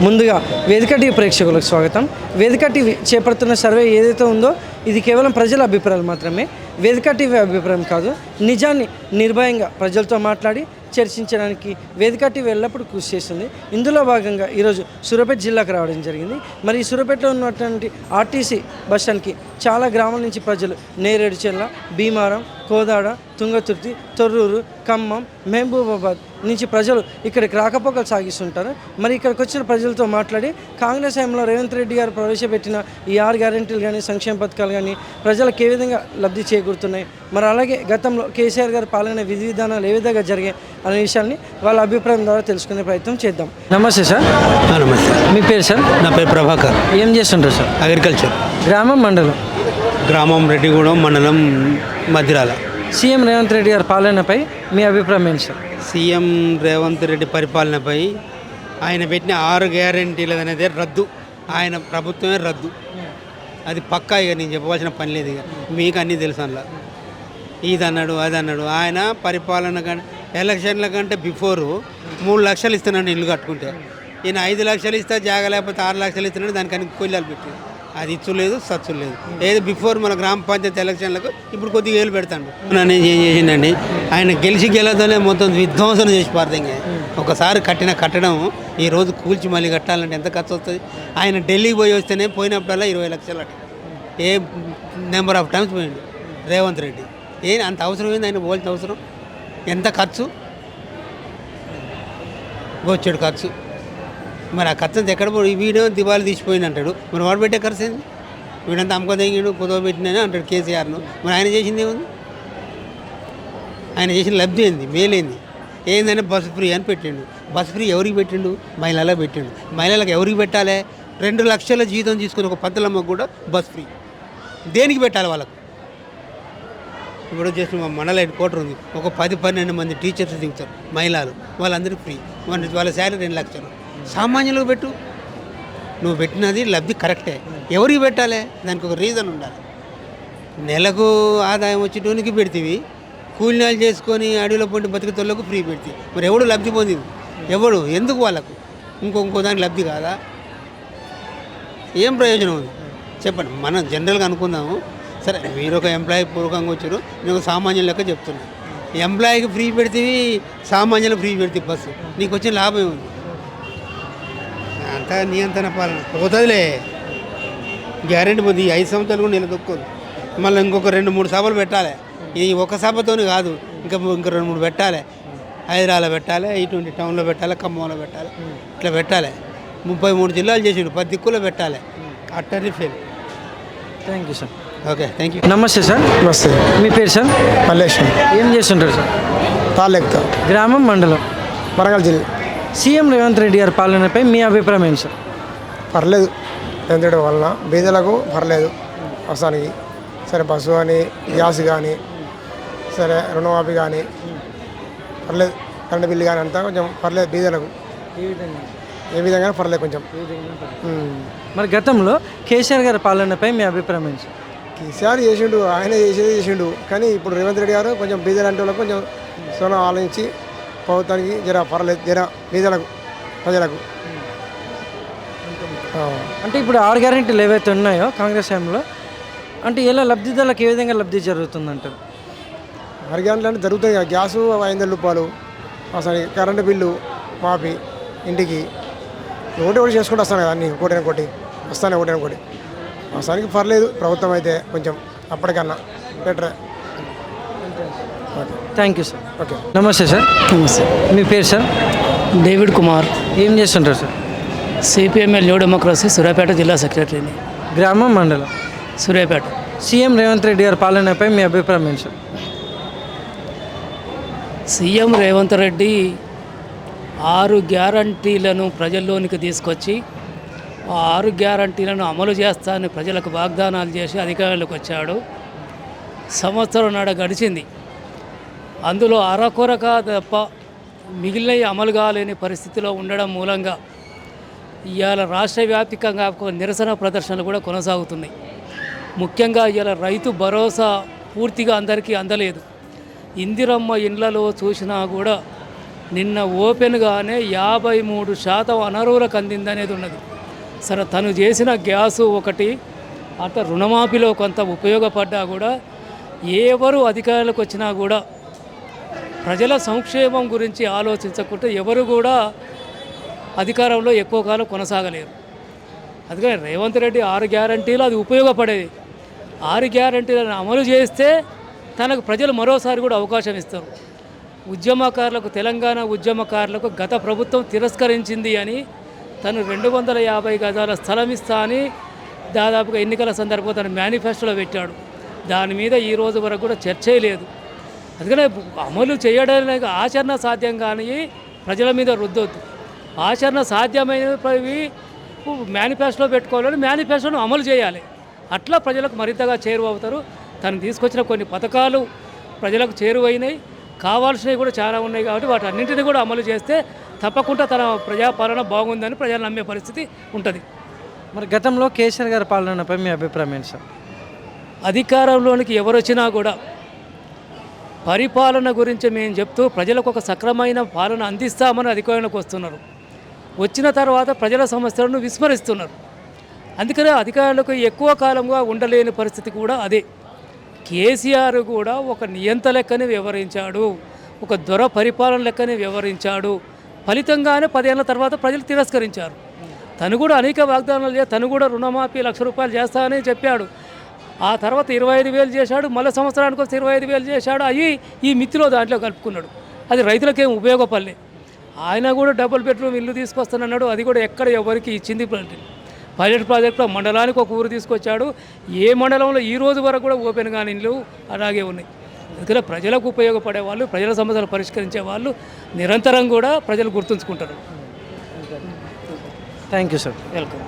ముందుగా వేదిక టీవీ ప్రేక్షకులకు స్వాగతం. వేదిక టీవీ చేపడుతున్న సర్వే ఏదైతే ఉందో ఇది కేవలం ప్రజల అభిప్రాయాలు మాత్రమే. వేదిక టీవీ అభిప్రాయం కాదు. నిజాన్ని నిర్భయంగా ప్రజలతో మాట్లాడి చర్చించడానికి వేదిక టీవీ ఎల్లప్పుడూ కృషి చేస్తుంది. ఇందులో భాగంగా ఈరోజు సూర్యాపేట జిల్లాకు రావడం జరిగింది. మరి ఈ సూర్యాపేటలో ఉన్నటువంటి ఆర్టీసీ బస్ స్టాండ్కి చాలా గ్రామాల నుంచి ప్రజలు నేరేడుచెర్ల, భీమారం, కోదాడ, తుంగతుర్తి, తొర్రూరు, ఖమ్మం, మహబూబాబాద్ నుంచి ప్రజలు ఇక్కడికి రాకపోకలు సాగిస్తుంటారు. మరి ఇక్కడికి వచ్చిన ప్రజలతో మాట్లాడి కాంగ్రెస్ హయాంలో రేవంత్ రెడ్డి గారు ప్రవేశపెట్టిన ఈ 6 గ్యారెంటీలు కానీ సంక్షేమ పథకాలు కానీ ప్రజలకు ఏ విధంగా లబ్ధి చేకూరుతున్నాయి, మరి అలాగే గతంలో కేసీఆర్ గారి పాలన విధి విధానాలు ఏ విధంగా జరిగాయి అనే విషయాన్ని వాళ్ళ అభిప్రాయం ద్వారా తెలుసుకునే ప్రయత్నం చేద్దాం. నమస్తే సార్. నమస్తే. మీ పేరు సార్? నా పేరు ప్రభాకర్. ఏం చేస్తుంటారు సార్? అగ్రికల్చర్. గ్రామం, మండలం? గ్రామం రెడ్డిగూడెం, మండలం మధిరాల. సీఎం రేవంత్ రెడ్డి గారి పాలనపై మీ అభిప్రాయం ఏంటి సార్? సీఎం రేవంత్ రెడ్డి పరిపాలనపై ఆయన పెట్టిన 6 గ్యారెంటీలు అనేది రద్దు. ఆయన ప్రభుత్వమే రద్దు. అది పక్కా. ఇక నేను చెప్పవలసిన పని లేదు. ఇక మీకు అన్నీ తెలుసు. అందులో ఇది అన్నాడు, అది అన్నాడు. ఆయన పరిపాలన కంటే ఎలక్షన్ల కంటే బిఫోరు 3 లక్షలు ఇస్తున్నాడు ఇల్లు కట్టుకుంటే. ఈయన 5 లక్షలు ఇస్తే జాగా లేకపోతే 6 లక్షలు ఇస్తున్నాడు. దానికని కొయ్యాలు పెట్టి అది ఇచ్చు లేదు, సచ్చు లేదు. ఏదో బిఫోర్ మన గ్రామ పంచాయతీ ఎలక్షన్లకు ఇప్పుడు కొద్దిగా ఏళ్ళు పెడతాడు. నేను ఏం చేసిండండి, ఆయన గెలిచి గెలదలే మొత్తం విధ్వంసన చేసి పారదంగా. ఒకసారి కట్టిన కట్టడం ఈరోజు కూల్చి మళ్ళీ కట్టాలంటే ఎంత ఖర్చు వస్తుంది? ఆయన ఢిల్లీకి పోయి వస్తేనే పోయినప్పుడల్లా 20 లక్షలు అట. ఏ నెంబర్ ఆఫ్ టైమ్స్ పోయిండు రేవంత్ రెడ్డి. అంత అవసరం ఏంది ఆయన పోల్చిన అవసరం? ఎంత ఖర్చు? వచ్చాడు ఖర్చు. మరి ఆ ఖర్చు అంతా ఎక్కడ పోయి? వీడియో దివాళీ తీసిపోయింది అంటాడు. మరి వాడు పెట్టే ఖర్చు ఏంది? వీడంతా అమ్మకదగిడు, కుదవ పెట్టినని అంటాడు కేసీఆర్ను. మరి ఆయన చేసింది ఏముంది? ఆయన చేసిన లబ్ధి ఏంది, మేలేంది? ఏంటంటే బస్సు ఫ్రీ అని పెట్టిండు. బస్సు ఫ్రీ ఎవరికి పెట్టిండు? మహిళలకు పెట్టిండు. మహిళలకు ఎవరికి పెట్టాలి? 2 లక్షల జీతం తీసుకుని ఒక పద్దలమ్మకు కూడా బస్ ఫ్రీ. దేనికి పెట్టాలి వాళ్ళకు? ఇప్పుడు చేసిన మా మండల హెడ్ క్వార్టర్ ఉంది. ఒక 10-12 మంది టీచర్స్ దిగుతారు మహిళలు. వాళ్ళందరికీ ఫ్రీ. వాళ్ళ శాలరీ 2 లక్షలు. సామాన్యులకు పెట్టు. నువ్వు పెట్టినది లబ్ధి కరెక్టే. ఎవరికి పెట్టాలి? దానికి ఒక రీజన్ ఉండాలి. నెలకు ఆదాయం వచ్చేటోనికి పెడితేవి, కూలినాలు చేసుకొని అడవిలో పొంటి బతికేతోళ్ళకు ఫ్రీ పెడితే మరి ఎవడు లబ్ధి పొందింది? ఎవడు? ఎందుకు వాళ్ళకు? ఇంకో దానికి లబ్ధి కాదా? ఏం ప్రయోజనం ఉంది చెప్పండి. మనం జనరల్గా అనుకుందాము. సరే, మీరు ఒక ఎంప్లాయీ పూర్వకంగా వచ్చారు, నేను ఒక సామాన్యుల లెక్క చెప్తున్నాను. ఎంప్లాయీకి ఫ్రీ పెడితే, సామాన్యులకు ఫ్రీ పెడితే బస్సు, నీకు వచ్చిన లాభం ఏముంది? అంతా నియంత్రణ పాలన పోతుందిలే. గ్యారెంటీ పోతుంది. ఈ 5 సంవత్సరాలు కూడా నిలదొక్కోదు. మళ్ళీ ఇంకొక 2-3 సభలు పెట్టాలి. ఈ ఒక సభతోని కాదు, ఇంకా 2-3 పెట్టాలి. హైదరాబాద్లో పెట్టాలి, ఇటువంటి టౌన్లో పెట్టాలి, ఖమ్మంలో పెట్టాలి. ఇట్లా పెట్టాలి. 33 జిల్లాలు చేసిండు, 10 దిక్కుల్లో పెట్టాలి. అట్టర్ని fail. Thank you sir. Okay, thank you. నమస్తే సార్. నమస్తే. మీ పేరు సార్? మల్లేశ్వరం. ఏం చేస్తుంటారు సార్? తాళ్ళెక్తా. గ్రామం, మండలం? వరంగల్ జిల్లా. సీఎం రేవంత్ రెడ్డి గారి పాలనపై మీ అభిప్రాయం ఏంటి సార్? పర్లేదు. ఎందుకంటే వలన బీదలకు పర్లేదు అవసరానికి. సరే, బస్సు కానీ, గ్యాస్ కానీ, సరే రుణమాఫీ కానీ పర్లేదు. కరెంట్ బిల్లు కానీ అంతా కొంచెం పర్లేదు బీదలకు. ఏ విధంగా పర్లేదు కొంచెం. మరి గతంలో కేసీఆర్ గారి పాలనపై మీ అభిప్రాయం ఏంటి సార్? కేసీఆర్ చేసిండు, ఆయన చేసిండు. కానీ ఇప్పుడు రేవంత్ రెడ్డి గారు కొంచెం బీదలు అంటే వాళ్ళకు కొంచెం సోనం ఆలోచించి ప్రభుత్వానికి జర పర్లేదు, జర బీదలకు ప్రజలకు. అంటే ఇప్పుడు 6 గ్యారెంటీలు ఏవైతే ఉన్నాయో కాంగ్రెస్ హయాంలో, అంటే ఎలా లబ్ధిదారులకు ఏ విధంగా లబ్ధి జరుగుతుందంటారు? 6 గ్యారెంటీలు అంటే జరుగుతాయి కదా. గ్యాసు 500 రూపాయలు అసలు, కరెంటు బిల్లు మాఫీ ఇంటికి. ఒకటి చేసుకుంటూ వస్తాను కదా, అన్నీ ఒకటి వస్తాను, ఒకటి అవసరానికి పర్లేదు. ప్రభుత్వం అయితే కొంచెం అప్పటికన్నా better. Thank you sir. Okay. నమస్తే సార్. నమస్తే. మీ పేరు సార్? డేవిడ్ కుమార్. ఏం చేస్తుంటారు సార్? సిపిఎంఎల్ న్యూ డెమోక్రసీ సూర్యాపేట జిల్లా సెక్రటరీని. గ్రామం, మండలం? సూర్యాపేట. సీఎం రేవంత్ రెడ్డి గారి పాలనపై మీ అభిప్రాయం ఏంటి సార్? సీఎం రేవంత్ రెడ్డి 6 గ్యారంటీలను ప్రజల్లోనికి తీసుకొచ్చి ఆ 6 గ్యారంటీలను అమలు చేస్తానని ప్రజలకు వాగ్దానాలు చేసి అధికారంలోకి వచ్చాడు. సంవత్సరం నాడ గడిచింది. అందులో అరకొరక తప్ప మిగిలినవి అమలు కాలేని పరిస్థితిలో ఉండడం మూలంగా ఇవాళ రాష్ట్ర వ్యాప్తంగా నిరసన ప్రదర్శనలు కూడా కొనసాగుతున్నాయి. ముఖ్యంగా ఇవాళ రైతు భరోసా పూర్తిగా అందరికీ అందలేదు. ఇందిరమ్మ ఇండ్లలో చూసినా కూడా నిన్న ఓపెన్గానే 53% అనర్హులకు అందిందనేది ఉన్నది. సరే తను చేసిన గ్యాసు ఒకటి అట్లా రుణమాఫీలో కొంత ఉపయోగపడ్డా కూడా ఎవరు అధికారులకు వచ్చినా కూడా ప్రజల సంక్షేమం గురించి ఆలోచించకుంటే ఎవరు కూడా అధికారంలో ఎక్కువ కాలం కొనసాగలేరు. అందుకని రేవంత్ రెడ్డి 6 గ్యారంటీలు అది ఉపయోగపడేది. 6 గ్యారంటీలను అమలు చేస్తే తనకు ప్రజలు మరోసారి కూడా అవకాశం ఇస్తారు. ఉద్యమకారులకు, తెలంగాణ ఉద్యమకారులకు గత ప్రభుత్వం తిరస్కరించింది అని తను 250 గజాల స్థలం ఇస్తా అని దాదాపుగా ఎన్నికల సందర్భంగా తను మేనిఫెస్టోలో పెట్టాడు. దాని మీద ఈ రోజు వరకు కూడా చర్చే లేదు. అందుకనే అమలు చేయడానికి ఆచరణ సాధ్యం కానీ ప్రజల మీద రుద్దొద్దు. ఆచరణ సాధ్యమైనవి మేనిఫెస్టోలో పెట్టుకోవాలని మేనిఫెస్టోను అమలు చేయాలి. అట్లా ప్రజలకు మరింతగా చేరువవుతారు. తను తీసుకొచ్చిన కొన్ని పథకాలు ప్రజలకు చేరువైనాయి, కావాల్సినవి కూడా చాలా ఉన్నాయి. కాబట్టి వాటన్నింటినీ కూడా అమలు చేస్తే తప్పకుండా తన ప్రజాపాలన బాగుందని ప్రజలు నమ్మే పరిస్థితి ఉంటుంది. మరి గతంలో కేసీఆర్ గారి పాలనపై మీ అభిప్రాయం ఏంటి సార్? అధికారంలోనికి ఎవరు వచ్చినా కూడా పరిపాలన గురించి మేము చెప్తూ ప్రజలకు ఒక సక్రమైన పాలన అందిస్తామని అధికారంలోకి వస్తున్నారు. వచ్చిన తర్వాత ప్రజల సమస్యలను విస్మరిస్తున్నారు. అందుకనే అధికారులకు ఎక్కువ కాలంగా ఉండలేని పరిస్థితి కూడా అదే. కేసీఆర్ కూడా ఒక నియంత లెక్కని వ్యవహరించాడు, ఒక దొర పరిపాలన లెక్కని వ్యవహరించాడు. ఫలితంగానే 10 ఏళ్ల తర్వాత ప్రజలు తిరస్కరించారు. తను కూడా అనేక వాగ్దానాలు చేసి తను కూడా రుణమాఫీ ₹1,00,000 చేస్తానని చెప్పాడు. ఆ తర్వాత 25,000 చేశాడు, మళ్ళీ సంవత్సరానికి 25,000 చేశాడు. అవి ఈ మిత్తిలో దాంట్లో కలుపుకున్నాడు. అది రైతులకేం ఉపయోగపడలే. ఆయన కూడా డబుల్ బెడ్రూమ్ ఇల్లు తీసుకొస్తానన్నాడు. అది కూడా ఎక్కడ ఎవరికి ఇచ్చింది పైలట్ ప్రాజెక్టులో మండలానికి ఒక ఊరు తీసుకొచ్చాడు. ఏ మండలంలో ఈ రోజు వరకు కూడా ఓపెన్ కాని ఇల్లు అలాగే ఉన్నాయి. అందుకనే ప్రజలకు ఉపయోగపడే వాళ్ళు, ప్రజల సమస్యలు పరిష్కరించే వాళ్ళు నిరంతరం కూడా ప్రజలు గుర్తుంచుకుంటారు. Thank you sir. వెల్కమ్.